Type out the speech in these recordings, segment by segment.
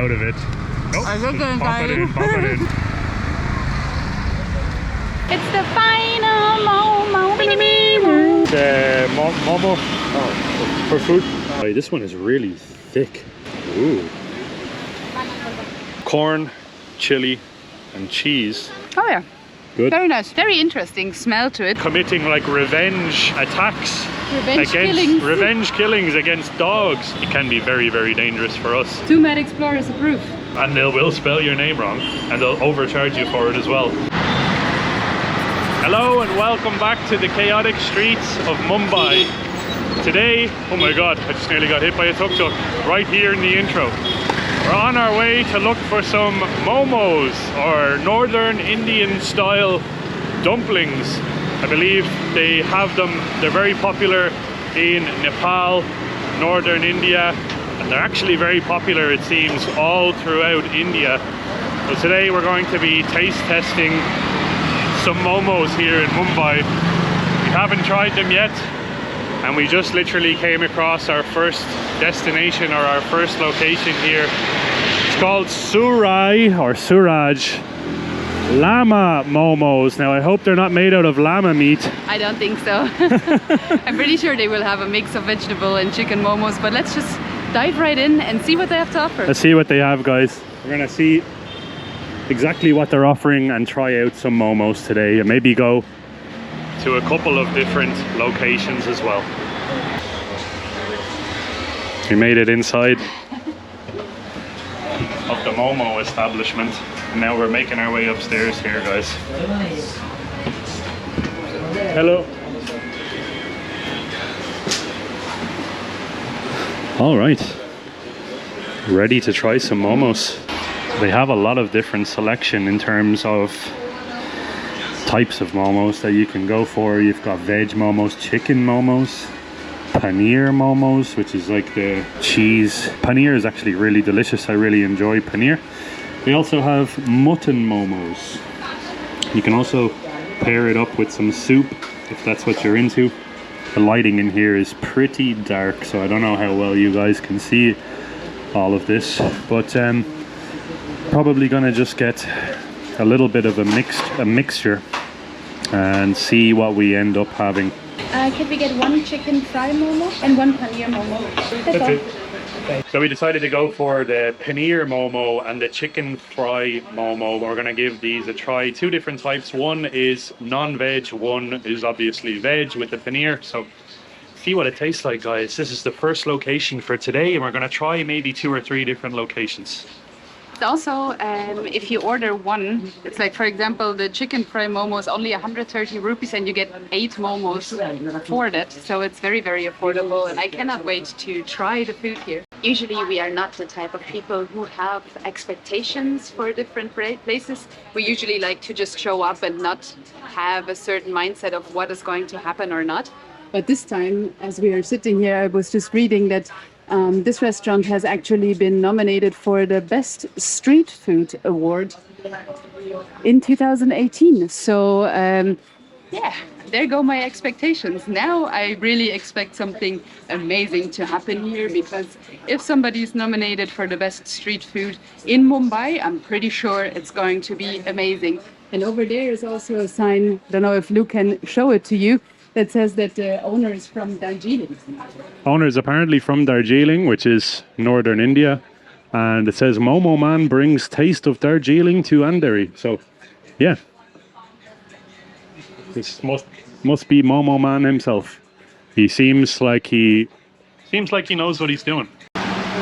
out of it. Nope, I think just pop it in, pop it in. It's the final Momo. The Momo for food. Oh, this one is really thick. Ooh. Corn, chili, and cheese. Oh yeah. Good. Very nice. Very interesting smell to it. Committing like revenge attacks. Revenge killings against dogs. It can be very, very dangerous for us. Two Mad Explorers approve. And they will spell your name wrong, and they'll overcharge you for it as well. Hello and welcome back to the chaotic streets of Mumbai. Today, oh my god, I just nearly got hit by a tuk-tuk right here in the intro. We're on our way to look for some momos, or northern Indian style dumplings. I believe they have them, they're very popular in Nepal, northern India, and they're actually very popular, it seems, all throughout India. So today we're going to be taste testing some momos here in Mumbai. We haven't tried them yet, and we just literally came across our first destination, or our first location here. It's called Suraj Lama Momos. Now I hope they're not made out of llama meat. I don't think so. I'm pretty sure they will have a mix of vegetable and chicken momos, but let's just dive right in and see what they have to offer. Let's see what they have, guys. We're gonna see exactly what they're offering and try out some momos today, and maybe go to a couple of different locations as well. We made it inside of the Momo establishment, and now we're making our way upstairs here, guys. Hello. All right, ready to try some momos. They have a lot of different selection in terms of types of momos that you can go for. You've got veg momos, chicken momos, paneer momos, which is like the cheese. Paneer is actually really delicious. I really enjoy paneer. They also have mutton momos. You can also pair it up with some soup if that's what you're into. The lighting in here is pretty dark, so I don't know how well you guys can see all of this, but probably gonna just get a little bit of a mixture and see what we end up having. Can we get one chicken fry momo and one paneer momo? That's all. It. So we decided to go for the paneer momo and the chicken fry momo. We're gonna give these a try. Two different types. One is non-veg, one is obviously veg with the paneer. So see what it tastes like, guys. This is the first location for today, and we're gonna try maybe 2 or 3 different locations. Also, if you order one, it's like, for example, the chicken fry momo is only 130 rupees and you get 8 momos for that. So it's very, very affordable, and I cannot wait to try the food here. Usually we are not the type of people who have expectations for different places. We usually like to just show up and not have a certain mindset of what is going to happen or not. But this time, as we are sitting here, I was just reading that this restaurant has actually been nominated for the Best Street Food Award in 2018. So yeah, there go my expectations. Now I really expect something amazing to happen here, because if somebody is nominated for the best street food in Mumbai, I'm pretty sure it's going to be amazing. And over there is also a sign, I don't know if Luke can show it to you, that says that the owner is from Darjeeling. Owner is apparently from Darjeeling, which is northern India, and it says Momo Man brings taste of Darjeeling to Andheri. So yeah, this must be Momo Man himself. He seems like he knows what he's doing.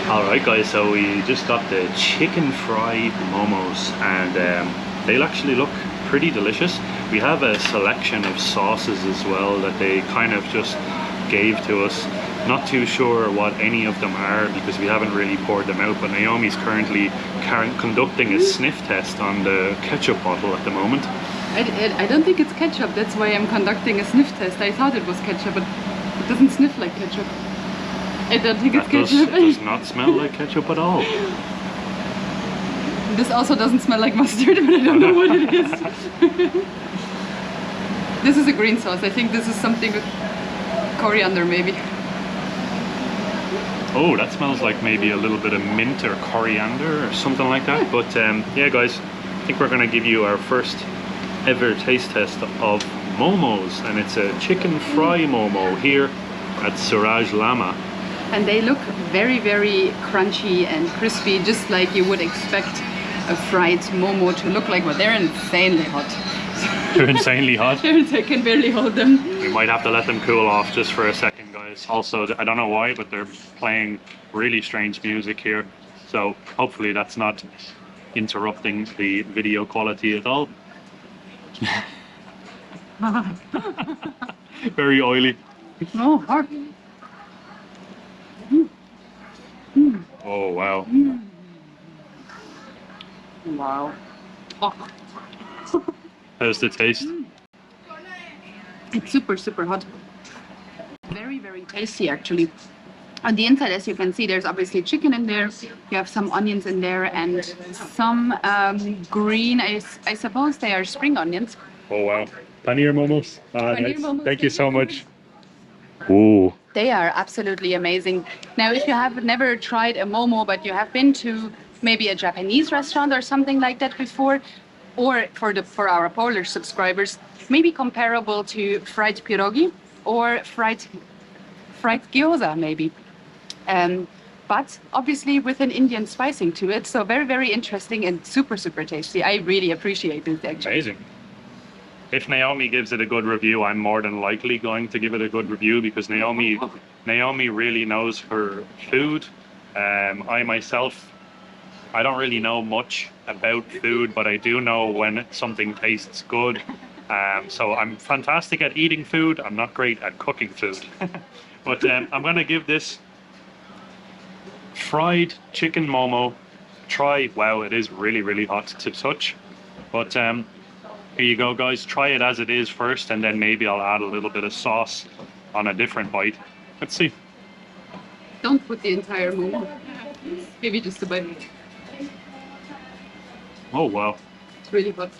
All right, guys, so we just got the chicken fry momos, and they'll actually look pretty delicious. We have a selection of sauces as well that they kind of just gave to us. Not too sure what any of them are because we haven't really poured them out, but Naomi's currently conducting a sniff test on the ketchup bottle at the moment. I don't think it's ketchup, that's why I'm conducting a sniff test. I thought it was ketchup, but it doesn't sniff like ketchup. I don't think it's ketchup. It does not smell like ketchup at all. This also doesn't smell like mustard, but I don't know what it is. This is a green sauce. I think this is something with coriander, maybe. Oh, that smells like maybe a little bit of mint or coriander or something like that. But yeah, guys, I think we're going to give you our first ever taste test of momos, and it's a chicken fry momo here at Suraj Lama. And they look very, very crunchy and crispy, just like you would expect a fried momo to look like, but they're insanely hot. They're insanely hot. I can barely hold them. We might have to let them cool off just for a second, guys. Also, I don't know why, but they're playing really strange music here. So hopefully that's not interrupting the video quality at all. Very oily. Oh, hot. Oh, wow. Wow. Oh. How's the taste? It's super, super hot. Very, very tasty, actually. On the inside, as you can see, there's obviously chicken in there. You have some onions in there and some green, I suppose they are spring onions. Oh, wow. Paneer Momos. Paneer Nice. Momos, Thank you so much. Ooh. They are absolutely amazing. Now, if you have never tried a momo, but you have been to maybe a Japanese restaurant or something like that before, or for our Polish subscribers, maybe comparable to fried pierogi or fried gyoza, maybe. But obviously with an Indian spicing to it, so very, very interesting and super, super tasty. I really appreciate it, actually. Amazing. If Naomi gives it a good review, I'm more than likely going to give it a good review because Naomi really knows her food. I myself, I don't really know much about food, but I do know when something tastes good. So I'm fantastic at eating food. I'm not great at cooking food. But I'm going to give this fried chicken momo a try. Wow, it is really, really hot to touch. But here you go, guys. Try it as it is first, and then maybe I'll add a little bit of sauce on a different bite. Let's see. Don't put the entire momo. Maybe just a bite. Oh, wow. It's really hot.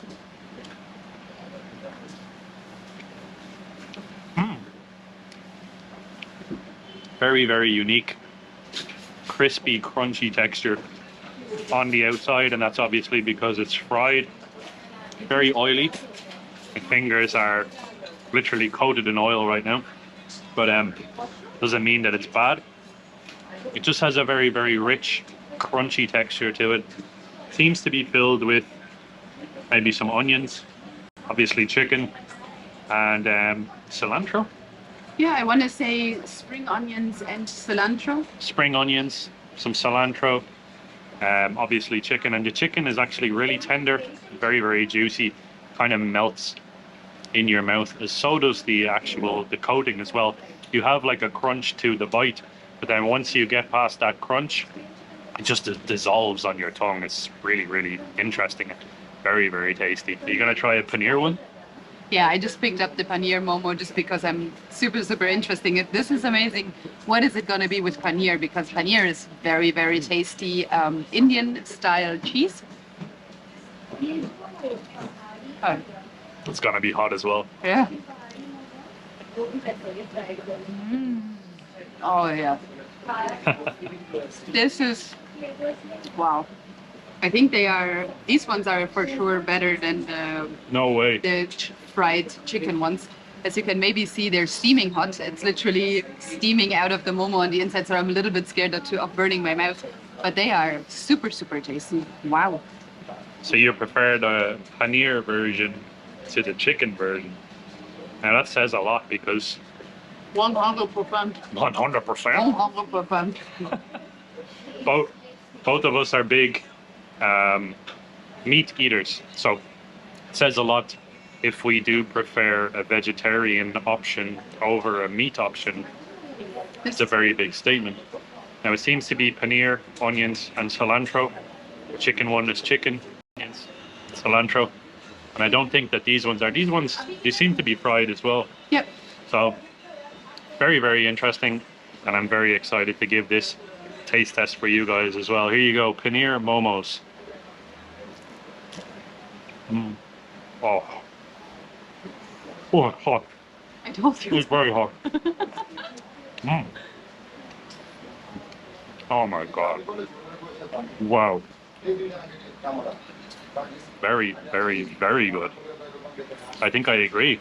Very, very unique, crispy, crunchy texture on the outside, and that's obviously because it's fried. Very oily. My fingers are literally coated in oil right now, but doesn't mean that it's bad. It just has a very, very rich, crunchy texture to it. Seems to be filled with maybe some onions, obviously chicken, and cilantro. Yeah, I want to say spring onions and cilantro. Spring onions, some cilantro, obviously chicken, and the chicken is actually really tender, very, very juicy, kind of melts in your mouth. So does the coating as well. You have like a crunch to the bite, but then once you get past that crunch, it just dissolves on your tongue. It's really, really interesting. Very, very tasty. Are you gonna try a paneer one? Yeah, I just picked up the paneer momo just because I'm super, super interested. This is amazing. What is it going to be with paneer? Because paneer is very, very tasty Indian style cheese. Oh. It's gonna be hot as well. Yeah. Oh, yeah. This is, wow. I think these ones are for sure better than No way. the fried chicken ones. As you can maybe see, they're steaming hot. It's literally steaming out of the momo on the inside, so I'm a little bit scared of burning my mouth. But they are super, super tasty. Wow. So you prefer the paneer version to the chicken version? Now that says a lot because 100%. 100%. 100%. Both of us are big meat eaters, so it says a lot if we do prefer a vegetarian option over a meat option. It's a very big statement. Now it seems to be paneer, onions, and cilantro. The chicken one is chicken, onions, cilantro, and I don't think that these ones, they seem to be fried as well. Yep. So very, very interesting, and I'm very excited to give this taste test for you guys as well. Here you go, Paneer Momos. Oh, hot. I told you. It's very hot. Oh my god. Wow. Very, very, very good. I think I agree.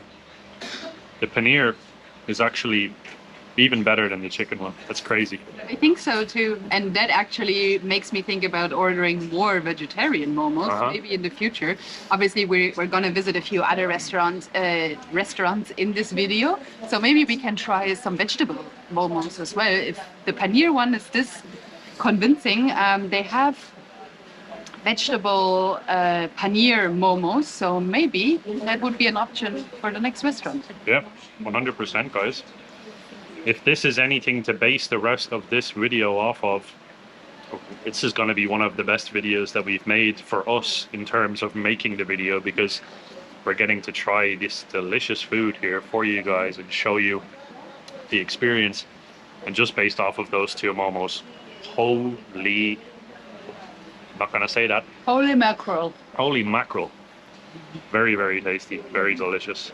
The paneer is actually even better than the chicken one. That's crazy. I think so too, and that actually makes me think about ordering more vegetarian momos, maybe in the future. Obviously, we're gonna visit a few other restaurants in this video, so maybe we can try some vegetable momos as well. If the paneer one is this convincing, they have vegetable paneer momos, so maybe that would be an option for the next restaurant. Yeah, 100%, guys. If this is anything to base the rest of this video off of, this is going to be one of the best videos that we've made for us in terms of making the video, because we're getting to try this delicious food here for you guys and show you the experience. And just based off of those two momos, holy, not going to say that. Holy mackerel. Holy mackerel. Very, very tasty, very delicious.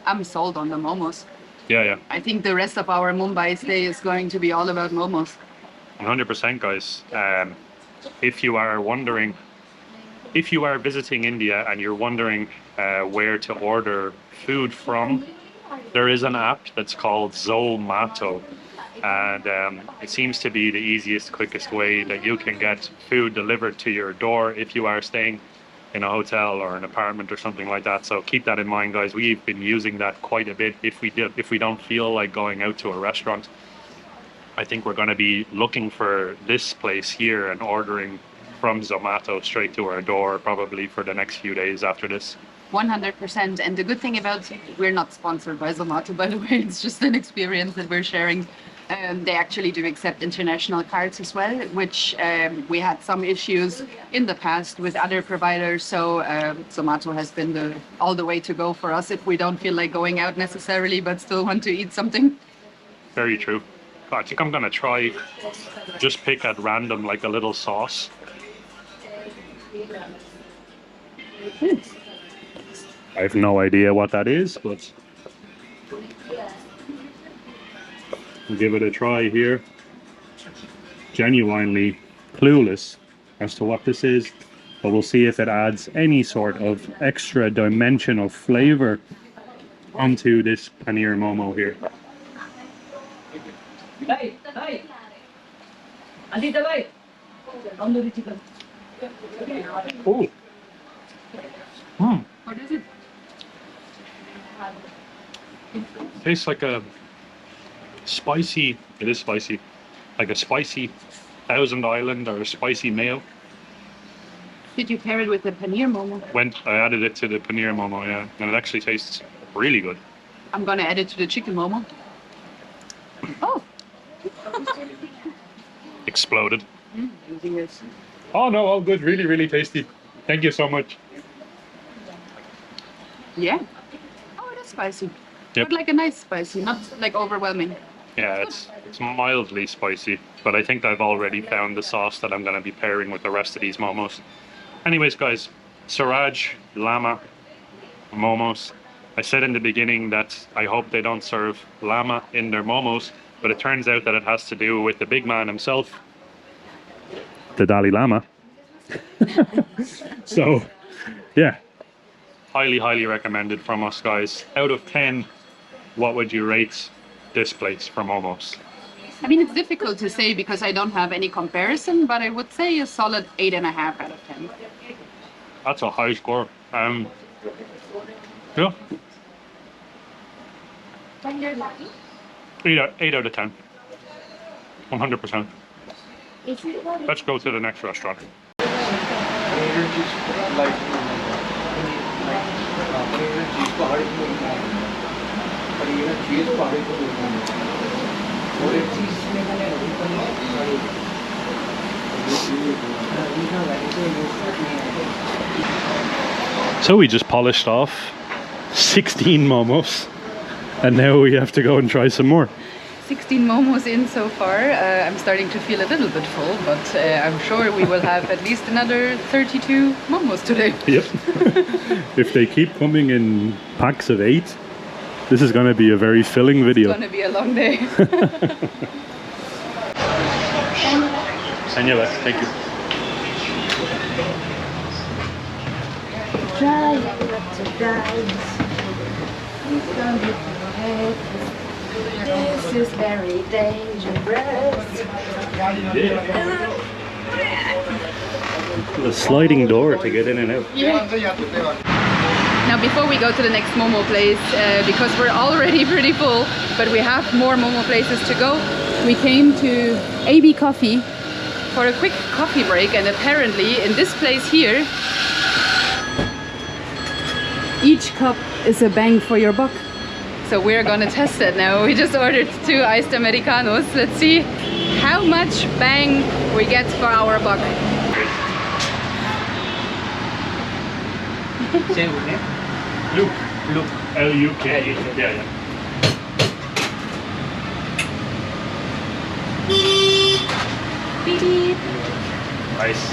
I'm sold on the momos. Yeah. I think the rest of our Mumbai stay is going to be all about momos. 100%, guys. If you are wondering, if you are visiting India and you're wondering where to order food from, there is an app that's called Zomato. And it seems to be the easiest, quickest way that you can get food delivered to your door if you are staying in a hotel or an apartment or something like that. So keep that in mind, guys. We've been using that quite a bit. If we don't feel like going out to a restaurant, I think we're going to be looking for this place here and ordering from Zomato straight to our door, probably for the next few days after this. 100%. And the good thing about, we're not sponsored by Zomato, by the way, it's just an experience that we're sharing. They actually do accept international cards as well, which we had some issues in the past with other providers. So Zomato has been all the way to go for us if we don't feel like going out necessarily, but still want to eat something. Very true. I think I'm going to try, just pick at random, like a little sauce. I have no idea what that is, but we'll give it a try here. Genuinely clueless as to what this is, but we'll see if it adds any sort of extra dimension of flavor onto this Paneer Momo here. Oh. What is it? Tastes like a spicy, it is spicy, like a spicy Thousand Island or a spicy mayo. Did you pair it with the Paneer Momo? I added it to the Paneer Momo, yeah, and it actually tastes really good. I'm gonna add it to the chicken Momo. Oh! Exploded. Oh no, all good, really, really tasty. Thank you so much. Yeah. Oh, it is spicy. Yep. But like a nice spicy, not like overwhelming. Yeah, it's mildly spicy, but I think I've already found the sauce that I'm going to be pairing with the rest of these momos. Anyways, guys, Suraj Lama Momos. I said in the beginning that I hope they don't serve llama in their momos, but it turns out that it has to do with the big man himself, the Dalai Lama. So, yeah, highly, highly recommended from us, guys. Out of 10, what would you rate this place for momos? I mean, it's difficult to say because I don't have any comparison, but I would say a solid 8.5 out of 10. That's a high score. Yeah. 8 out of 10. 100%. Let's go to the next restaurant. So we just polished off 16 momos, and now we have to go and try some more. 16 momos in so far. I'm starting to feel a little bit full, but I'm sure we will have at least another 32 momos today. Yep. If they keep coming in packs of 8, This is going to be a very filling video. It's gonna be a long day. Anyway, thank you. This is very dangerous. The sliding door to get in and out. Now before we go to the next Momo place, because we're already pretty full, but we have more Momo places to go, we came to AB Coffee for a quick coffee break, and apparently in this place here, each cup is a bang for your buck. So we're gonna test it now. We just ordered 2 iced Americanos. Let's see how much bang we get for our buck. Luke. Luke. L-U-K. Yeah. Beep, beep. Nice.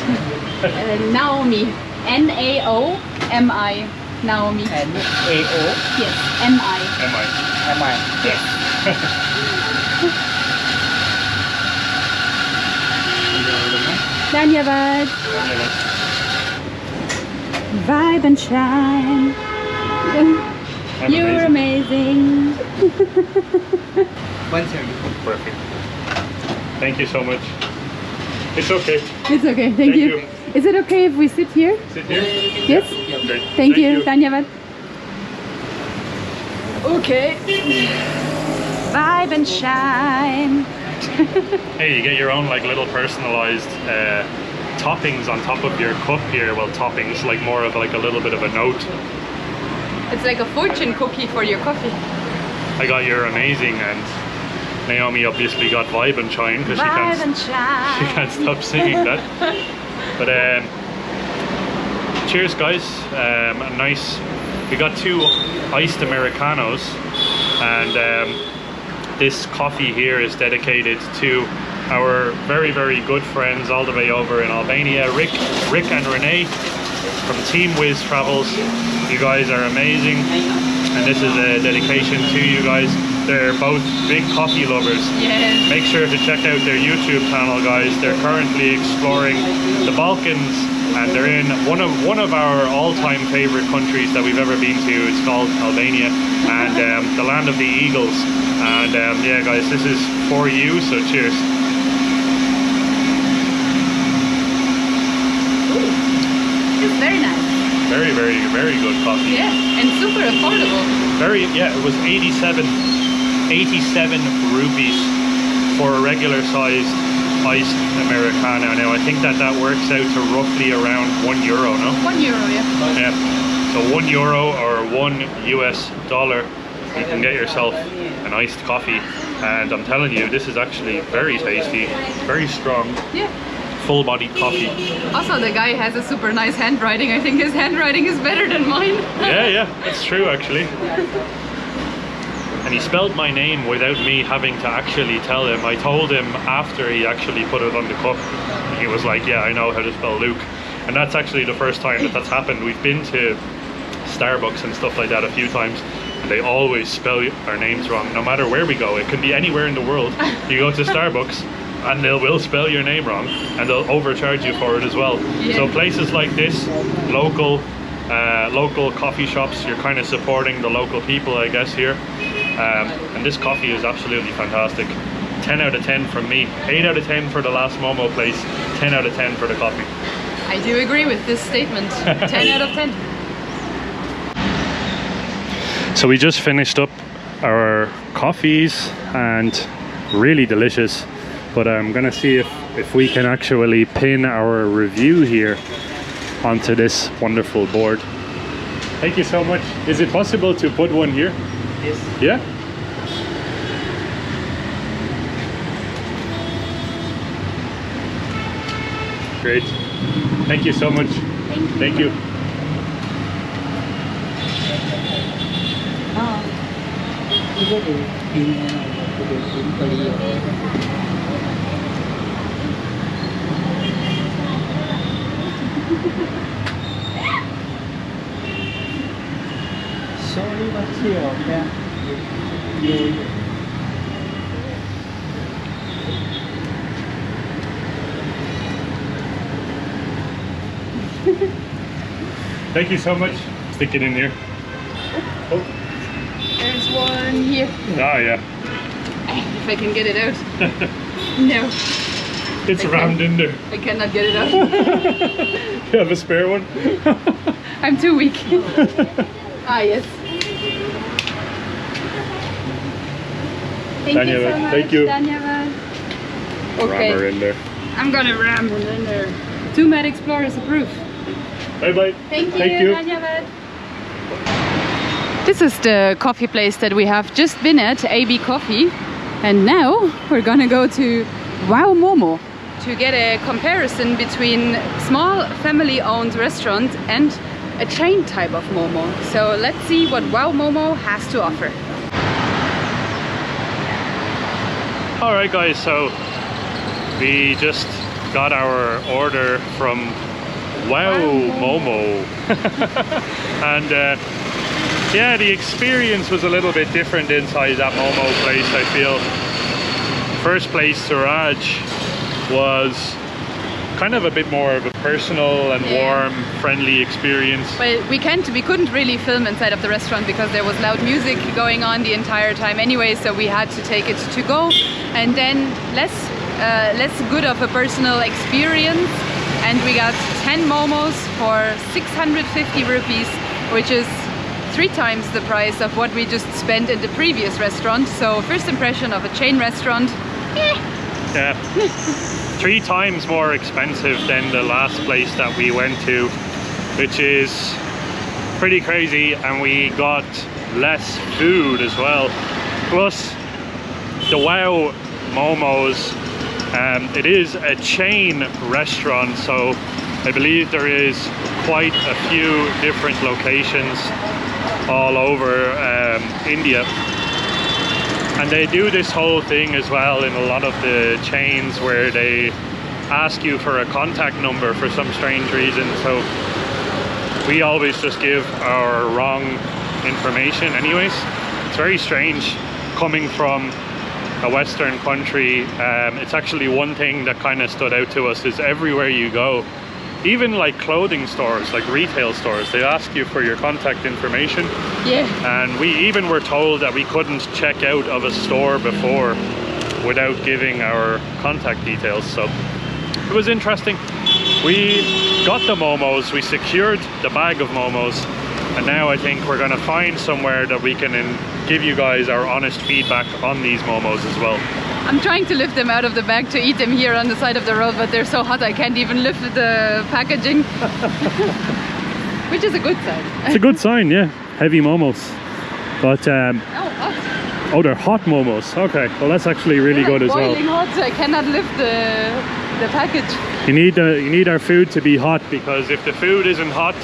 Naomi. N-A-O-M-I. Naomi. N-A-O? Yes, M-I. M-I. M-I. Yes. Dhanyavad. Vibe and shine. You're amazing. Perfect. Thank you so much. It's okay. It's okay, thank you. Is it okay if we sit here? Sit here? Yes? Great. Thank you. Dhanyavad. Okay. Vibe and shine. Hey, you get your own like little personalized toppings on top of your cup here. Well, toppings, like more of like a little bit of a note. It's like a fortune cookie for your coffee. I got your amazing, and Naomi obviously got vibe and shine because she can't stop singing that. But cheers, guys. Nice. We got 2 iced Americanos, and this coffee here is dedicated to our very, very good friends all the way over in Albania, Rick and Renee from Team Wiz Travels. You guys are amazing, and this is a dedication to you guys. They're both big coffee lovers. Yes. Make sure to check out their YouTube channel, guys. They're currently exploring the Balkans, and they're in one of our all-time favorite countries that we've ever been to. It's called Albania, and the land of the eagles. And yeah, guys, this is for you, so cheers. It's very nice. Very, very, very good coffee. Yeah, and super affordable. Yeah, it was 87 rupees for a regular sized iced Americano. Now I think that works out to roughly around €1, no? €1, yeah. Yeah. So €1 or $1 you can get yourself an iced coffee, and I'm telling you, this is actually very tasty, very strong. Yeah. Full-bodied coffee. Also, the guy has a super nice handwriting. I think his handwriting is better than mine. Yeah, that's true actually. And he spelled my name without me having to actually tell him. I told him after he actually put it on the cup. He was like, yeah, I know how to spell Luke. And that's actually the first time that's happened. We've been to Starbucks and stuff like that a few times, and they always spell our names wrong, no matter where we go. It can be anywhere in the world. You go to Starbucks and they will spell your name wrong, and they'll overcharge you for it as well. Yeah. So places like this, local coffee shops, you're kind of supporting the local people, I guess, here. And this coffee is absolutely fantastic. 10 out of 10 from me. 8 out of 10 for the last Momo place. 10 out of 10 for the coffee. I do agree with this statement. 10 out of 10. So we just finished up our coffees, and really delicious. But I'm gonna see if we can actually pin our review here onto this wonderful board. Thank you so much. Is it possible to put one here? Yes. Yeah? Great. Thank you so much. Thank you. Sorry, what's here? Thank you so much. Stick it in here. Oh. There's one here. Ah, yeah. If I can get it out. No. It's rammed in there. I cannot get it out. You have a spare one? I'm too weak. Ah, yes. Thank you so much. Thank you. Okay. Ram her in there. I'm gonna ram her in there. 2 Mad Explorers approve. Bye bye. Thank you. This is the coffee place that we have just been at, AB Coffee. And now we're gonna go to Wow Momo to get a comparison between small family-owned restaurant and a chain type of Momo. So let's see what Wow Momo has to offer. Alright guys, so we just got our order from Wow Momo. And yeah, the experience was a little bit different inside that Momo place, I feel. First place, Suraj, was kind of a bit more of a personal and warm, friendly experience. But we couldn't really film inside of the restaurant because there was loud music going on the entire time anyway, so we had to take it to go. And then less good of a personal experience, and we got 10 momos for 650 rupees, which is 3 times the price of what we just spent in the previous restaurant. So first impression of a chain restaurant, yeah. 3 times more expensive than the last place that we went to, which is pretty crazy, and we got less food as well. Plus the Wow Momos, it is a chain restaurant, so I believe there is quite a few different locations all over India. And they do this whole thing as well in a lot of the chains where they ask you for a contact number for some strange reason. So we always just give our wrong information anyways. It's very strange coming from a Western country. It's actually one thing that kind of stood out to us is everywhere you go, even like clothing stores, like retail stores, they ask you for your contact information. Yeah. And we even were told that we couldn't check out of a store before without giving our contact details. So it was interesting. We got the momos, we secured the bag of momos, and now I think we're gonna find somewhere that we can give you guys our honest feedback on these momos as well. I'm trying to lift them out of the bag to eat them here on the side of the road, but they're so hot I can't even lift the packaging. Which is a good sign. It's a good sign, yeah. Heavy momos. But oh, they're hot momos. Okay, well that's actually really good as well. Boiling hot, I cannot lift the package. You need our food to be hot, because if the food isn't hot,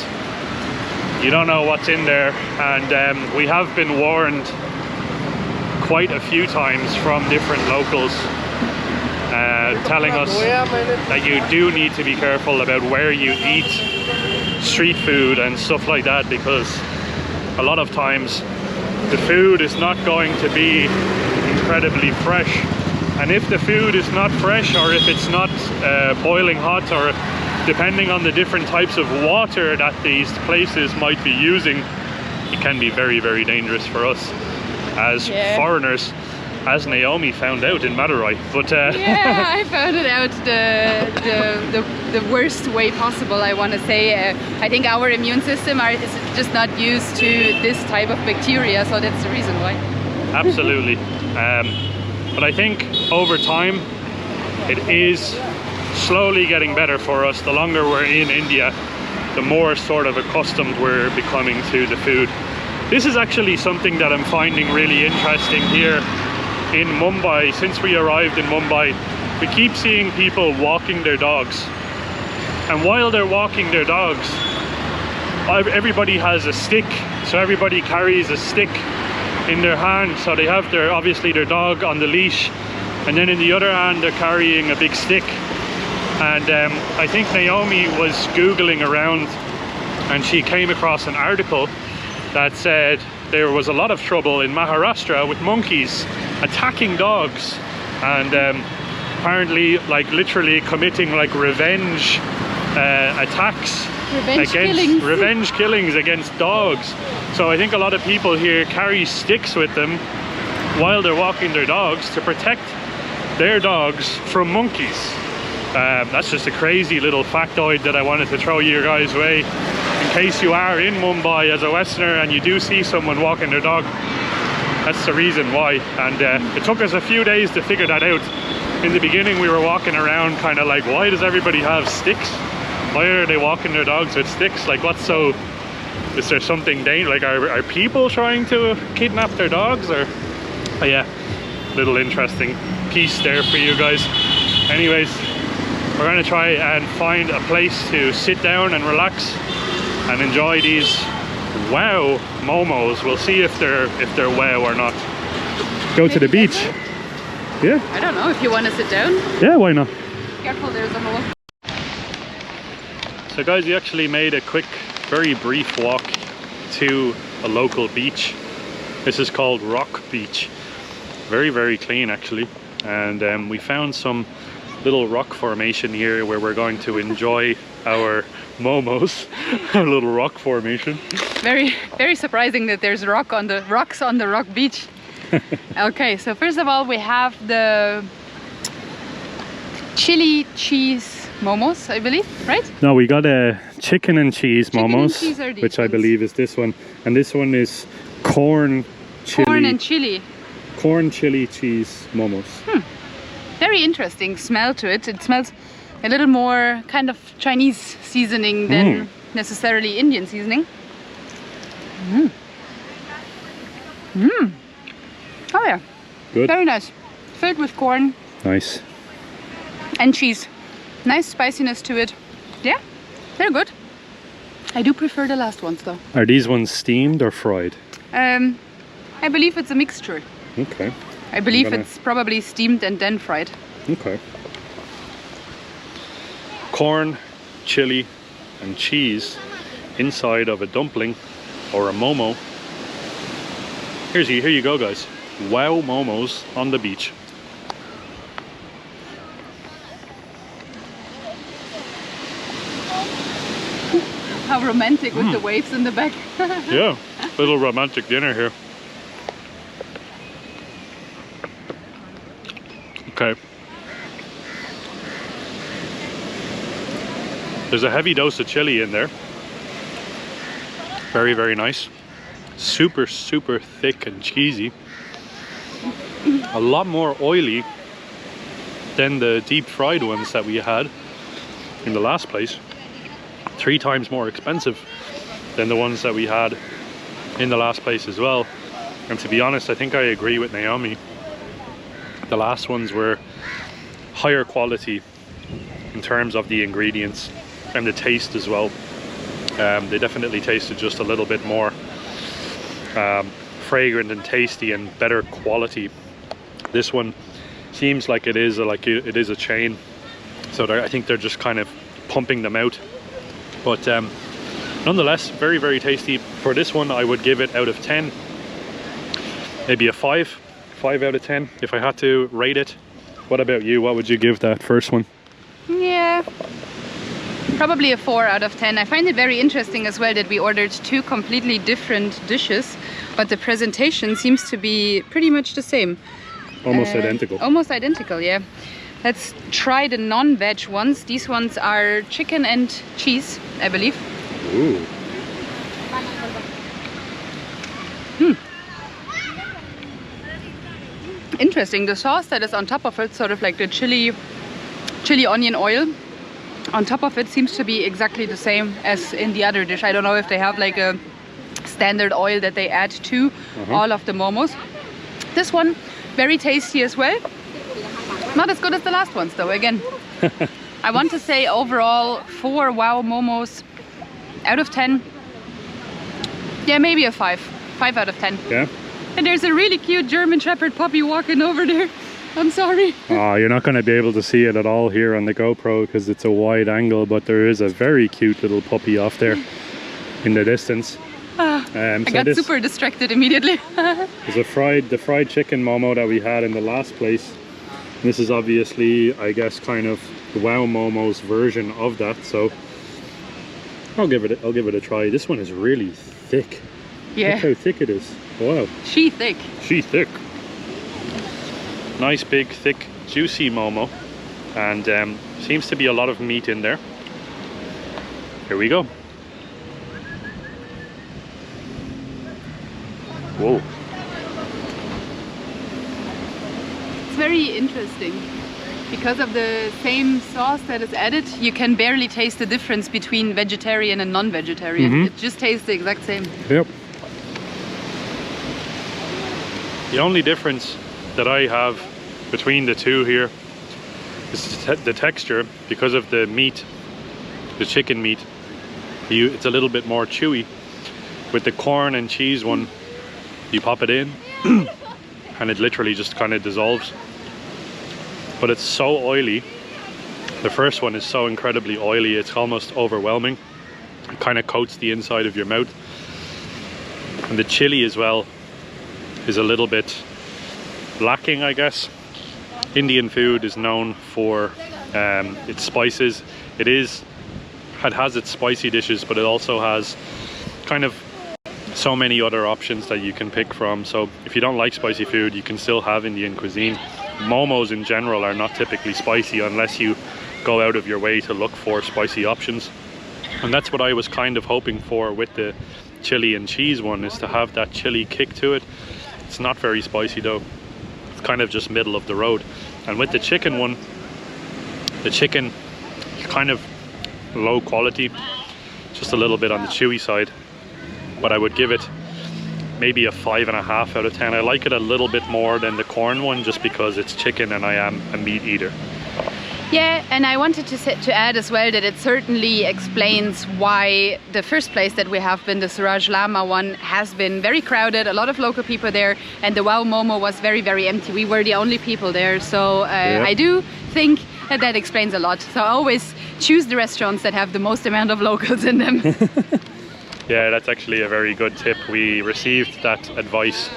you don't know what's in there. And we have been warned quite a few times from different locals telling us that you do need to be careful about where you eat street food and stuff like that, because a lot of times the food is not going to be incredibly fresh, and if the food is not fresh, or if it's not boiling hot, or depending on the different types of water that these places might be using, it can be very, very dangerous for us as foreigners, as Naomi found out in Madurai. But yeah, I found it out the worst way possible, I want to say. I think our immune system is just not used to this type of bacteria, so that's the reason why. Absolutely. But I think over time it is slowly getting better for us. The longer we're in India, the more sort of accustomed we're becoming to the food. This is actually something that I'm finding really interesting here in Mumbai. Since we arrived in Mumbai, we keep seeing people walking their dogs. And while they're walking their dogs, everybody has a stick. So everybody carries a stick in their hand. So they have obviously their dog on the leash, and then in the other hand they're carrying a big stick. And I think Naomi was Googling around and she came across an article that said there was a lot of trouble in Maharashtra with monkeys attacking dogs, and apparently like literally committing like revenge attacks revenge killings against dogs. So I think a lot of people here carry sticks with them while they're walking their dogs to protect their dogs from monkeys. That's just a crazy little factoid that I wanted to throw your guys' way in case you are in Mumbai as a Westerner and you do see someone walking their dog. That's the reason why. And it took us a few days to figure that out. In the beginning we were walking around kind of like, why does everybody have sticks? Why are they walking their dogs with sticks? Like, what's so, is there something dangerous? Like, are people trying to kidnap their dogs? Or, oh yeah, little interesting piece there for you guys. Anyways, we're gonna try and find a place to sit down and relax and enjoy these Wow Momos. We'll see if they're wow or not. Go to the beach. Yeah. I don't know if you want to sit down. Yeah, why not? Careful, there's a hole. So guys, we actually made a quick, very brief walk to a local beach. This is called Rock Beach. Very, very clean actually. And we found some little rock formation here where we're going to enjoy our momos. A little rock formation. Very, very surprising that there's rocks on the rock beach. Okay, so first of all we have the chili cheese momos, I believe, right? No, we got a chicken and cheese momos, and cheese which I believe is this one, and this one is corn chili cheese momos. Very interesting smell to it. It smells a little more kind of Chinese seasoning than necessarily Indian seasoning. Oh yeah, good. Very nice. Filled with corn. Nice. And cheese. Nice spiciness to it. Yeah, they're good. I do prefer the last ones though. Are these ones steamed or fried? I believe it's a mixture. Okay. I believe it's probably steamed and then fried. Okay. Corn, chili and cheese inside of a dumpling or a momo. Here you go guys. Wow Momos on the beach. How romantic with the waves in the back. Yeah, little romantic dinner here. Okay. There's a heavy dose of chili in there. Very, very nice. Super, super thick and cheesy. A lot more oily than the deep fried ones that we had in the last place. 3 times more expensive than the ones that we had in the last place as well. And to be honest, I think I agree with Naomi. The last ones were higher quality in terms of the ingredients and the taste as well. They definitely tasted just a little bit more fragrant and tasty and better quality. This one seems like it is a chain, so I think they're just kind of pumping them out. But nonetheless, very, very tasty. For this one, I would give it out of 10, maybe a 5 out of 10 if I had to rate it. What about you? What would you give that first one? Yeah, probably a 4 out of 10. I find it very interesting as well that we ordered 2 completely different dishes, but the presentation seems to be pretty much the same. Almost identical. Almost identical, yeah. Let's try the non-veg ones. These ones are chicken and cheese, I believe. Ooh. Interesting. The sauce that is on top of it, sort of like the chili onion oil on top of it, seems to be exactly the same as in the other dish. I don't know if they have like a standard oil that they add to all of the momos. This one, very tasty as well. Not as good as the last ones though, again. I want to say overall 4 Wow Momos out of 10. Yeah, maybe a 5. 5 out of 10. Yeah. And there's a really cute German Shepherd puppy walking over there. I'm sorry. Oh, you're not going to be able to see it at all here on the GoPro because it's a wide angle, but there is a very cute little puppy off there in the distance. I got super distracted immediately. There's the fried chicken momo that we had in the last place. This is obviously, I guess, kind of the Wow Momo's version of that. So I'll give it a try. This one is really thick. Yeah. Look how thick it is. Wow. She thick. She thick. Nice big thick juicy momo, and seems to be a lot of meat in there. Here we go. Whoa. It's very interesting. Because of the same sauce that is added, you can barely taste the difference between vegetarian and non-vegetarian. It just tastes the exact same. Yep. The only difference that I have between the two here is the texture. Because of the meat, the chicken meat, it's a little bit more chewy. With the corn and cheese one, you pop it in and it literally just kind of dissolves. But it's so oily. The first one is so incredibly oily, it's almost overwhelming. It kind of coats the inside of your mouth. And the chili as well is a little bit lacking, I guess. Indian food is known for its spices. It has its spicy dishes, but it also has kind of so many other options that you can pick from. So if you don't like spicy food, you can still have Indian cuisine. Momos in general are not typically spicy unless you go out of your way to look for spicy options. And that's what I was kind of hoping for with the chili and cheese one, is to have that chili kick to it. It's not very spicy though. It's kind of just middle of the road. And with the chicken one, the chicken kind of low quality, just a little bit on the chewy side, but I would give it maybe a 5.5 out of 10. I like it a little bit more than the corn one, just because it's chicken and I am a meat eater. Yeah, and I wanted to add as well that it certainly explains why the first place that we have been, the Suraj Lama one, has been very crowded, a lot of local people there, and the Wow Momo was very, very empty. We were the only people there, so I do think that explains a lot. So I always choose the restaurants that have the most amount of locals in them. Yeah, that's actually a very good tip. We received that advice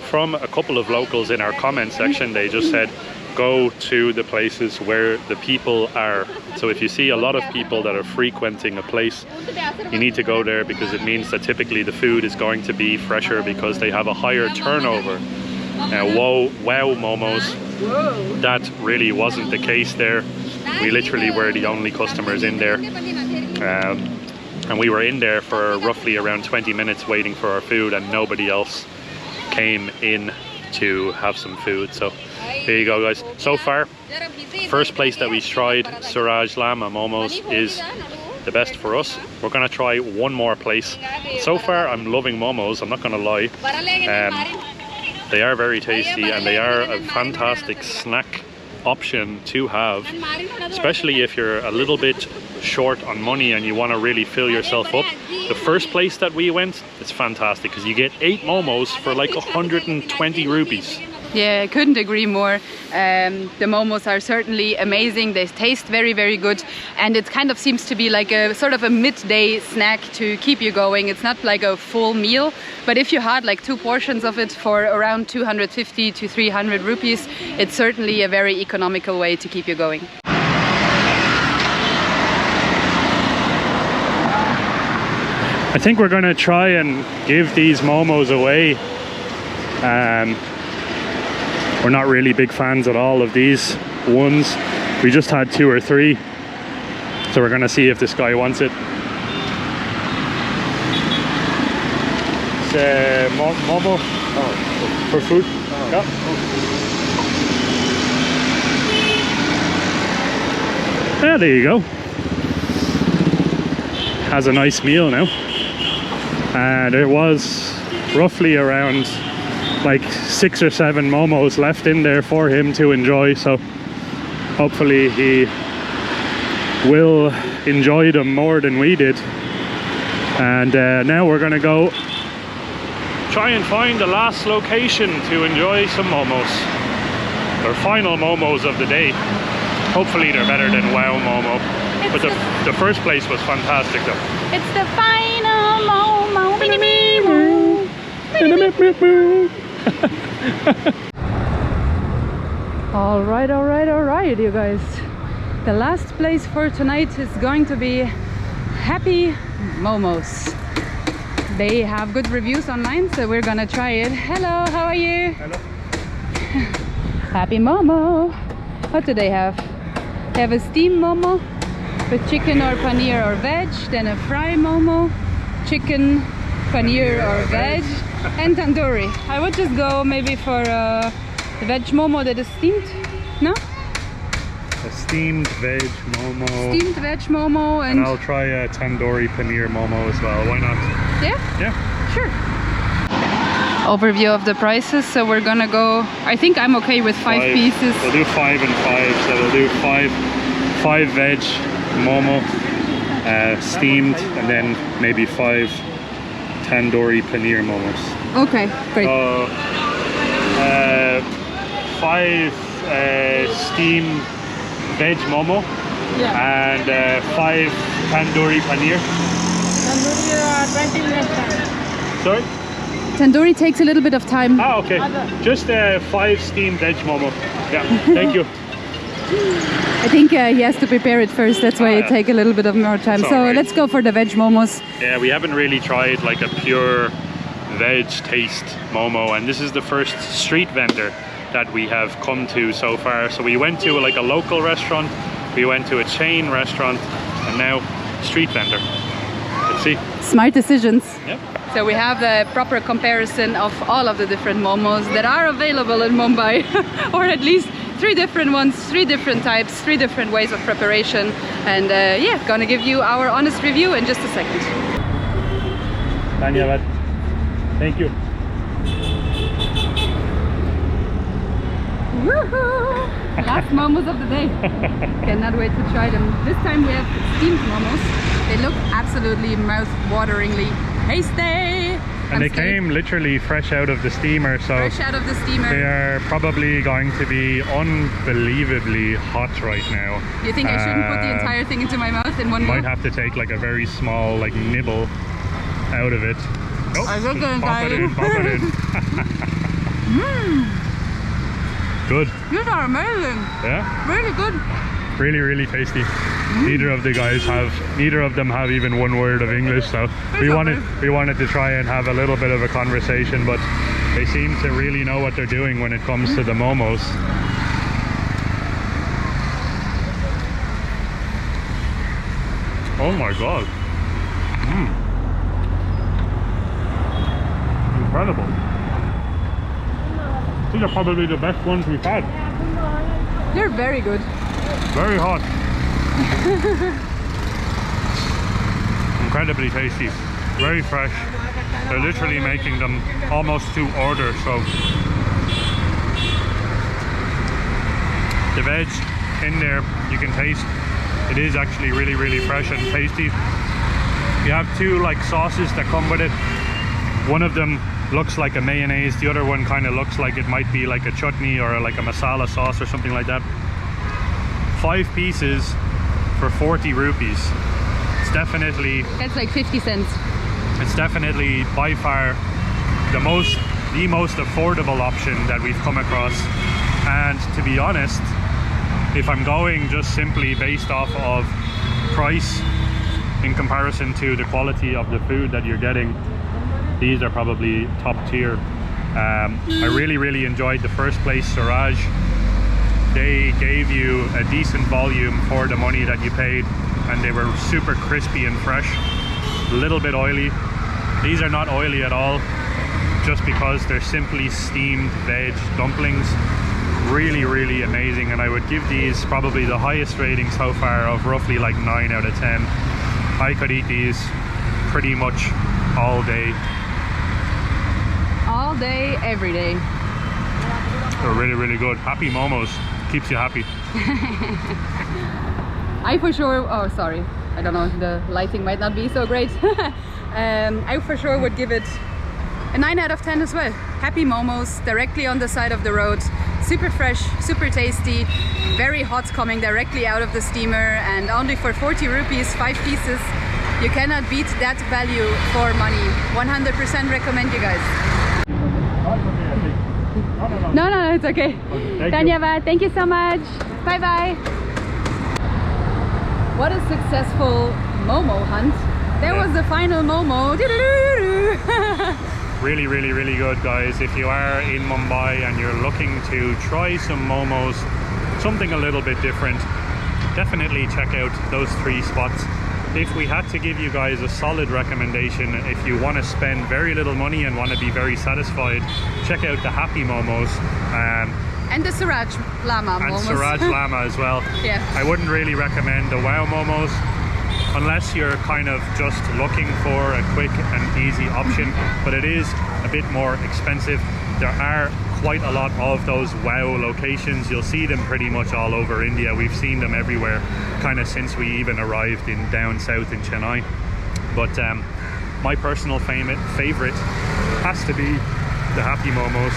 from a couple of locals in our comment section. They just said, go to the places where the people are. So if you see a lot of people that are frequenting a place, you need to go there, because it means that typically the food is going to be fresher because they have a higher turnover. Now, Wow Momos, that really wasn't the case there. We literally were the only customers in there. And we were in there for roughly around 20 minutes waiting for our food, and nobody else came in to have some food. So there you go, guys. So far, first place that we tried, Suraj Lama Momos, is the best for us. We're gonna try one more place. So far, I'm loving momos, I'm not gonna lie. They are very tasty, and they are a fantastic snack option to have, especially if you're a little bit short on money and you want to really fill yourself up. The first place that we went, it's fantastic because you get 8 momos for like 120 rupees. Yeah, I couldn't agree more. The momos are certainly amazing. They taste very, very good, and it kind of seems to be like a sort of a midday snack to keep you going. It's not like a full meal, but if you had like 2 portions of it for around 250 to 300 rupees, it's certainly a very economical way to keep you going. I think we're gonna try and give these momos away. We're not really big fans at all of these ones. We just had 2 or 3. So we're gonna see if this guy wants it. It's Momo for food. Yeah. Yeah, there you go. Has a nice meal now. There was roughly around like 6 or 7 momos left in there for him to enjoy, so hopefully he will enjoy them more than we did. And now we're gonna go try and find the last location to enjoy some momos. Our final momos of the day. Hopefully they're better than Wow Momo, but the first place was fantastic though. It's the final Momo. All right, you guys. The last place for tonight is going to be Happy Momos. They have good reviews online, so we're gonna try it. Hello, how are you? Hello. Happy Momo. What do they have? They have a steam momo with chicken or paneer or veg, then a fry momo, chicken, paneer or veg, and tandoori. I would just go maybe for the veg momo that is steamed. No? A steamed veg momo. Steamed veg momo, And I'll try a tandoori paneer momo as well. Why not? yeah? Yeah. Sure. Overview of the prices. So we're gonna go. I think I'm okay with five pieces. We'll do 5 and 5. So we'll do five veg momo, steamed, and then maybe 5 tandoori paneer momos. Okay, great. 5 steamed veg momo, and 5 tandoori paneer. Tandoori 20 minutes time. Sorry? Tandoori takes a little bit of time. Ah, okay. Just 5 steamed veg momo. Yeah, thank you. I think he has to prepare it first. That's why it take a little bit of more time. It's So alright. let's go for the veg momos. Yeah, we haven't really tried like a pure veg taste momo, and this is the first street vendor that we have come to so far. So we went to like a local restaurant, we went to a chain restaurant, and now street vendor. Let's see. Smart decisions. Yep. So we have the proper comparison of all of the different momos that are available in Mumbai, or at least 3 different ones, 3 different types, 3 different ways of preparation. And yeah, gonna give you our honest review in just a second. Dhanyavad. Thank you. Woohoo! Last momos of the day. Cannot wait to try them. This time we have steamed momos. They look absolutely mouth-wateringly tasty. And they came literally fresh out of the steamer, so fresh out of the steamer. they are probably going to be unbelievably hot right now. You think I shouldn't put the entire thing into my mouth in one go? Might have to take like a very small like nibble out of it. Oh, I think the pop it in, pop it in. Good. These are amazing. Yeah? Really good. Really, really tasty. Neither of them have even one word of English, so we wanted to try and have a little bit of a conversation, but they seem to really know what they're doing when it comes to the momos. Oh my god. Incredible. These are probably the best ones we've had. They're very good. Very hot. Incredibly tasty. Very fresh. They're literally making them almost to order, so the veg in there, you can taste it is actually really, really fresh and tasty. You have 2 like sauces that come with it. One of them looks like a mayonnaise, the other one kind of looks like it might be like a chutney or like a masala sauce or something like that. 5 pieces for 40 rupees. It's definitely, That's like 50 cents. it's definitely by far the most affordable option that we've come across. And to be honest, if I'm going just simply based off of price in comparison to the quality of the food that you're getting, these are probably top tier. I really enjoyed the first place, Suraj. They gave you a decent volume for the money that you paid, and they were super crispy and fresh. A little bit oily. These are not oily at all, just because they're simply steamed veg dumplings. Really amazing, and I would give these probably the highest rating so far of roughly like 9 out of 10. I could eat these pretty much all day. All day, every day. They're really good. Happy Momos. Keeps you happy. I for sure, oh sorry, I don't know, the lighting might not be so great. I for sure would give it a 9 out of 10 as well. Happy Momos, directly on the side of the road. Super fresh, super tasty, very hot, coming directly out of the steamer, and only for 40 rupees, 5 pieces. You cannot beat that value for money. 100% recommend, you guys. No, it's okay. Thank you. Dhanyavad, thank you so much. Bye bye. What a successful Momo hunt. There was the final Momo. Really, really, really good, guys. If you are in Mumbai and you're looking to try some momos, something a little bit different, definitely check out those 3 spots. If we had to give you guys a solid recommendation, if you want to spend very little money and want to be very satisfied, check out the Happy Momos. And the Suraj Lama Momos. And Suraj Lama as well. Yeah. I wouldn't really recommend the Wow Momos unless you're kind of just looking for a quick and easy option, but it is a bit more expensive. There are quite a lot of those Wow locations. You'll see them pretty much all over India. We've seen them everywhere kind of since we even arrived in down south in Chennai. But my personal favorite has to be the Happy Momos.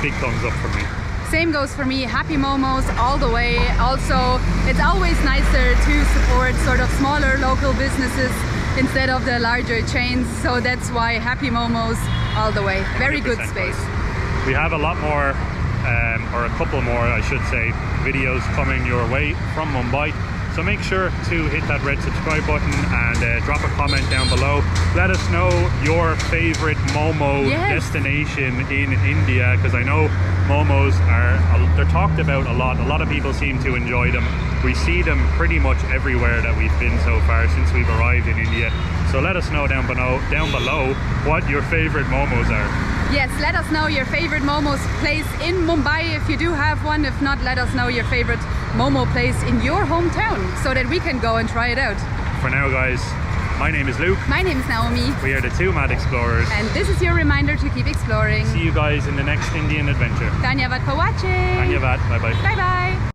Big thumbs up for me. Same goes for me, Happy Momos all the way. Also, it's always nicer to support sort of smaller local businesses instead of the larger chains. So that's why Happy Momos all the way. Very good 100% space. We have a lot more, or a couple more, I should say, videos coming your way from Mumbai. So make sure to hit that red subscribe button and drop a comment down below. Let us know your favorite Momo destination in India, because I know Momos they're talked about a lot. A lot of people seem to enjoy them. We see them pretty much everywhere that we've been so far since we've arrived in India. So let us know down below what your favorite Momos are. Yes, let us know your favorite Momos place in Mumbai if you do have one. If not, let us know your favorite Momo place in your hometown so that we can go and try it out. For now, guys, my name is Luke. My name is Naomi. We are the 2 Mad Explorers. And this is your reminder to keep exploring. See you guys in the next Indian adventure. Dhanyavad for watching. Dhanyavad. Bye bye. Bye bye.